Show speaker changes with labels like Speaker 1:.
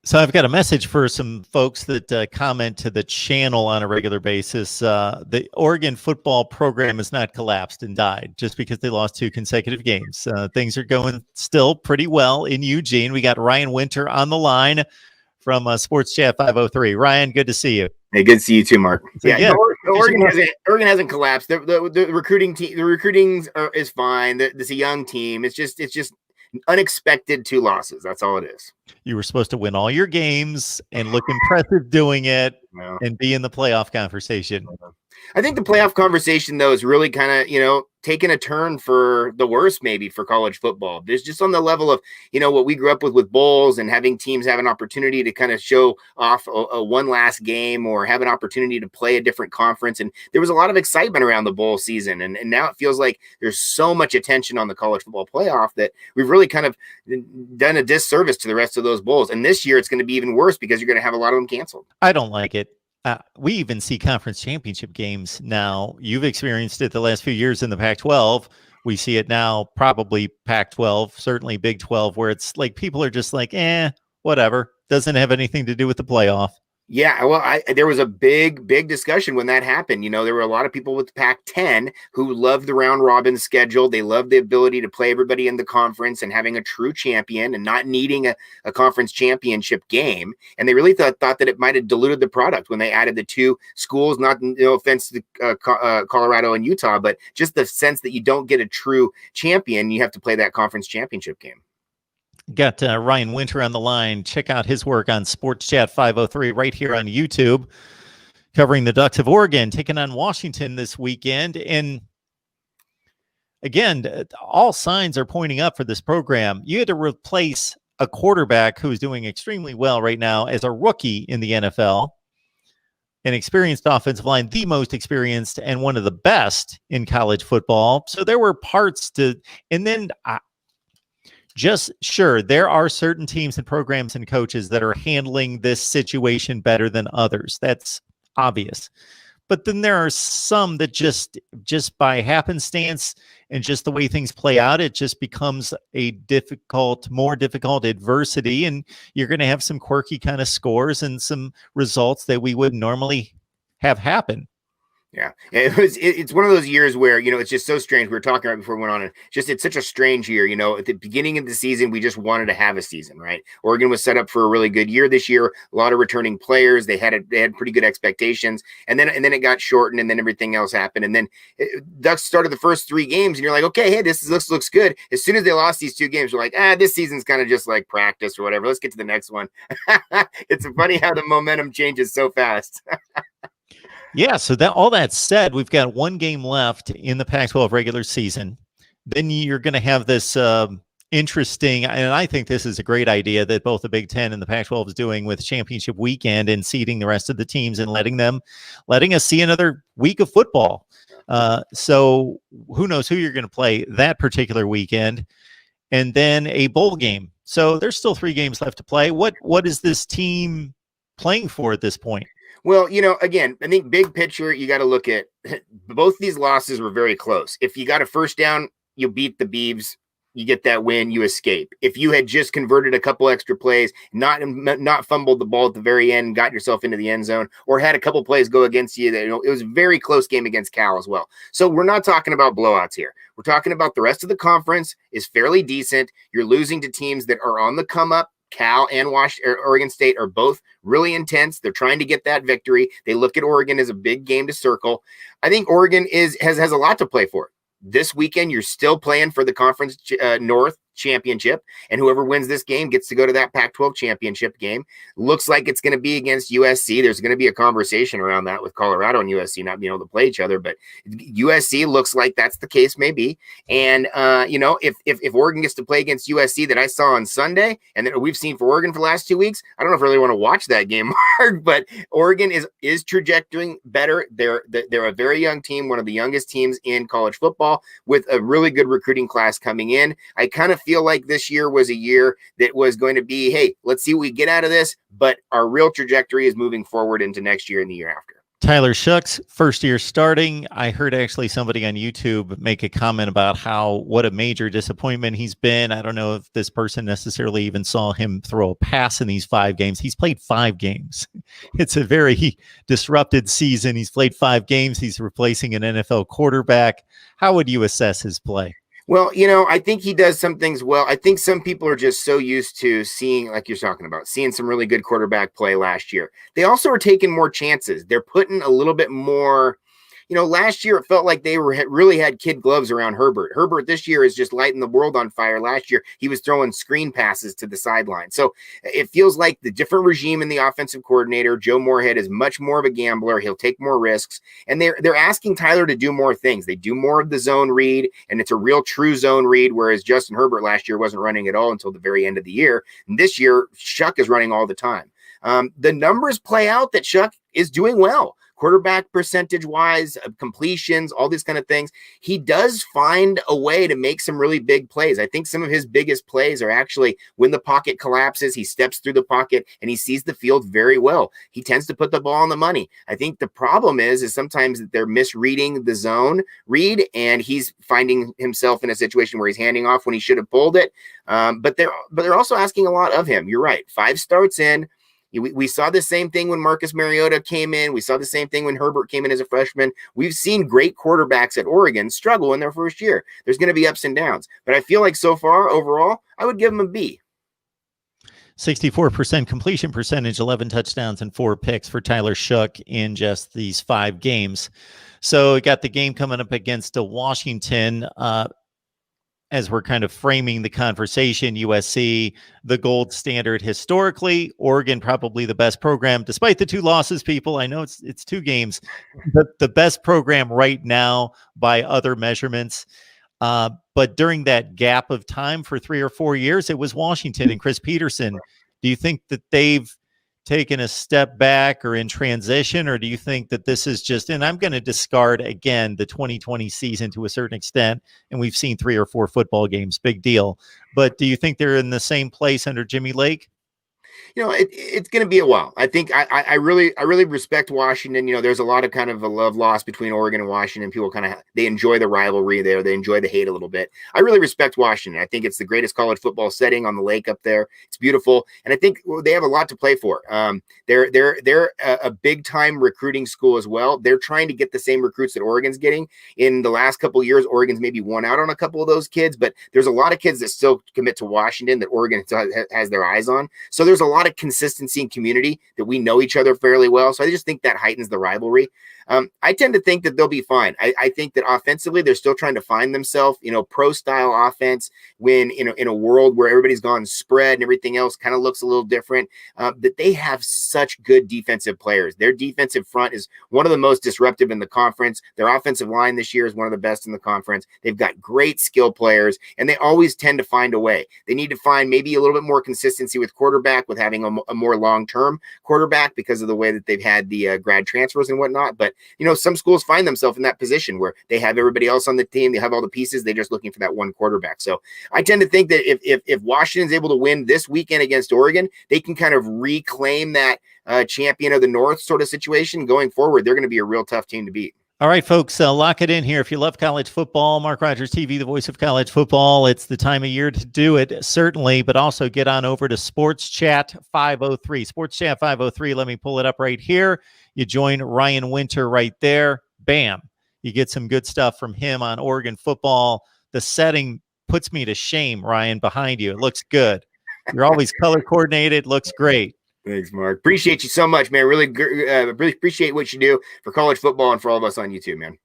Speaker 1: So I've got a message for some folks that comment to the channel on a regular basis. The Oregon football program has not collapsed and died just because they lost 2 consecutive games. Things are going still pretty well in Eugene. We got Rian Winter on the line from Sports Chat 503. Ryan, good to see you.
Speaker 2: Hey, good to see you too, Mark.
Speaker 1: So, yeah,
Speaker 2: Oregon hasn't collapsed. The recruiting team, is fine. It's a young team. It's just unexpected 2 losses. That's all it is.
Speaker 1: You were supposed to win all your games and look impressive doing it and be in the playoff conversation.
Speaker 2: I think the playoff conversation, though, is really kind of, taking a turn for the worse, maybe, for college football. There's just on the level of, what we grew up with bowls and having teams have an opportunity to kind of show off a one last game or have an opportunity to play a different conference. And there was a lot of excitement around the bowl season. And now it feels like there's so much attention on the college football playoff that we've really kind of done a disservice to the rest of those bowls. And this year it's going to be even worse because you're going to have a lot of them canceled.
Speaker 1: I don't like it. We even see conference championship games now. You've experienced it the last few years in the Pac-12. We see it now, probably Pac-12, certainly Big 12, where it's like people are just like, whatever. Doesn't have anything to do with the playoff.
Speaker 2: Yeah, well, there was a big discussion when that happened. There were a lot of people with Pac-10 who loved the round robin schedule. They loved the ability to play everybody in the conference and having a true champion and not needing a conference championship game. And they really thought that it might have diluted the product when they added the 2 schools. Not no offense to Colorado and Utah, but just the sense that you don't get a true champion. You have to play that conference championship game.
Speaker 1: Got Rian Winter on the line. Check out his work on Sports Chat 503 right here on YouTube, covering the Ducks of Oregon taking on Washington this weekend. And again, all signs are pointing up for this program. You had to replace a quarterback who's doing extremely well right now as a rookie in the NFL, an experienced offensive line, the most experienced and one of the best in college football. So there were parts to, and then there are certain teams and programs and coaches that are handling this situation better than others. That's obvious. But then there are some that just by happenstance and just the way things play out, it just becomes a more difficult adversity. And you're going to have some quirky kind of scores and some results that we would normally have happen.
Speaker 2: Yeah, it's one of those years where, it's just so strange. We were talking right before we went on, and it's such a strange year. At the beginning of the season, we just wanted to have a season, right? Oregon was set up for a really good year this year. A lot of returning players. They had pretty good expectations, and then it got shortened, and then everything else happened. And then Ducks started the first 3 games, and you're like, okay, hey, this looks good. As soon as they lost these 2 games, you're like, this season's kind of just like practice or whatever. Let's get to the next one. It's funny how the momentum changes so fast.
Speaker 1: Yeah, so all that said, we've got 1 game left in the Pac-12 regular season. Then you're going to have this interesting, and I think this is a great idea that both the Big Ten and the Pac-12 is doing with championship weekend and seeding the rest of the teams and letting us see another week of football. So who knows who you're going to play that particular weekend, and then a bowl game. So there's still 3 games left to play. What is this team playing for at this point?
Speaker 2: Well, again, I think big picture, you got to look at both these losses were very close. If you got a first down, you beat the Beavs, you get that win, you escape. If you had just converted a couple extra plays, not fumbled the ball at the very end, got yourself into the end zone, or had a couple plays go against you, it was a very close game against Cal as well. So we're not talking about blowouts here. We're talking about the rest of the conference is fairly decent. You're losing to teams that are on the come up. Cal and Oregon State are both really intense. They're trying to get that victory. They look at Oregon as a big game to circle. I think Oregon has a lot to play for. This weekend, you're still playing for the Conference North championship, and whoever wins this game gets to go to that Pac-12 championship game. Looks like it's going to be against USC. There's going to be a conversation around that with Colorado and USC not being able to play each other, but USC looks like that's the case, maybe. And if Oregon gets to play against USC that I saw on Sunday and that we've seen for Oregon for the last 2 weeks, I don't know if I really want to watch that game, Mark, but Oregon is trajectorying better. They're a very young team, one of the youngest teams in college football, with a really good recruiting class coming in. I kind of feel like this year was a year that was going to be, hey, let's see what we get out of this, but our real trajectory is moving forward into next year and the year after.
Speaker 1: Tyler Shucks, first year starting. I heard actually somebody on YouTube make a comment about what a major disappointment he's been. I don't know if this person necessarily even saw him throw a pass in these 5 games. He's played 5 games. It's a very disrupted season. He's played 5 games. He's replacing an NFL quarterback. How would you assess his play?
Speaker 2: Well, I think he does some things well. I think some people are just so used to seeing, like you're talking about, seeing some really good quarterback play last year. They also are taking more chances. They're putting a little bit more. Last year it felt like they really had kid gloves around Herbert. Herbert this year is just lighting the world on fire. Last year he was throwing screen passes to the sideline. So it feels like the different regime in the offensive coordinator, Joe Moorhead, is much more of a gambler. He'll take more risks, and they're asking Tyler to do more things. They do more of the zone read, and it's a real true zone read, whereas Justin Herbert last year wasn't running at all until the very end of the year. And this year Shuck is running all the time. The numbers play out that Shuck is doing well. Quarterback percentage wise, completions, all these kind of things. He does find a way to make some really big plays. I think some of his biggest plays are actually when the pocket collapses, he steps through the pocket and he sees the field very well. He tends to put the ball on the money. I think the problem is sometimes that they're misreading the zone read, and he's finding himself in a situation where he's handing off when he should have pulled it. But they're also asking a lot of him. You're right. 5 starts in. We saw the same thing when Marcus Mariota came in. We saw the same thing when Herbert came in as a freshman. We've seen great quarterbacks at Oregon struggle in their first year. There's going to be ups and downs. But I feel like so far, overall, I would give him a B.
Speaker 1: 64% completion percentage, 11 touchdowns and 4 picks for Tyler Shuck in just these 5 games. So we got the game coming up against Washington. As we're kind of framing the conversation, USC, the gold standard historically, Oregon, probably the best program, despite the 2 losses, people. I know it's 2 games, but the best program right now by other measurements. But during that gap of time for 3 or 4 years, it was Washington and Chris Peterson. Do you think that they've taken a step back or in transition, or do you think that this is just, and I'm going to discard again the 2020 season to a certain extent, and we've seen 3 or 4 football games, big deal, but do you think they're in the same place under Jimmy Lake?
Speaker 2: It's going to be a while. I think I really respect Washington. There's a lot of kind of a love loss between Oregon and Washington. People they enjoy the rivalry there. They enjoy the hate a little bit. I really respect Washington. I think it's the greatest college football setting on the lake up there. It's beautiful. And I think they have a lot to play for. They're a big time recruiting school as well. They're trying to get the same recruits that Oregon's getting. In the last couple of years, Oregon's maybe won out on a couple of those kids, but there's a lot of kids that still commit to Washington that Oregon has their eyes on. So there's a lot of consistency and community that we know each other fairly well. So I just think that heightens the rivalry. I tend to think that they'll be fine. I think that offensively, they're still trying to find themselves, pro style offense when, in a world where everybody's gone spread and everything else kind of looks a little different, that they have such good defensive players. Their defensive front is one of the most disruptive in the conference. Their offensive line this year is one of the best in the conference. They've got great skill players, and they always tend to find a way. They need to find maybe a little bit more consistency with quarterback, with having a more long-term quarterback because of the way that they've had the grad transfers and whatnot. But some schools find themselves in that position where they have everybody else on the team. They have all the pieces. They're just looking for that one quarterback. So I tend to think that if Washington's able to win this weekend against Oregon, they can kind of reclaim that champion of the North sort of situation going forward. They're going to be a real tough team to beat. All
Speaker 1: right, folks, lock it in here. If you love college football, Mark Rogers TV, the voice of college football, it's the time of year to do it, certainly, but also get on over to Sports Chat 503. Sports Chat 503, let me pull it up right here. You join Ryan Winter right there. Bam. You get some good stuff from him on Oregon football. The setting puts me to shame, Ryan, behind you. It looks good. You're always color coordinated. Looks great.
Speaker 2: Thanks, Mark. Appreciate you so much, man. Really appreciate what you do for college football and for all of us on YouTube, man.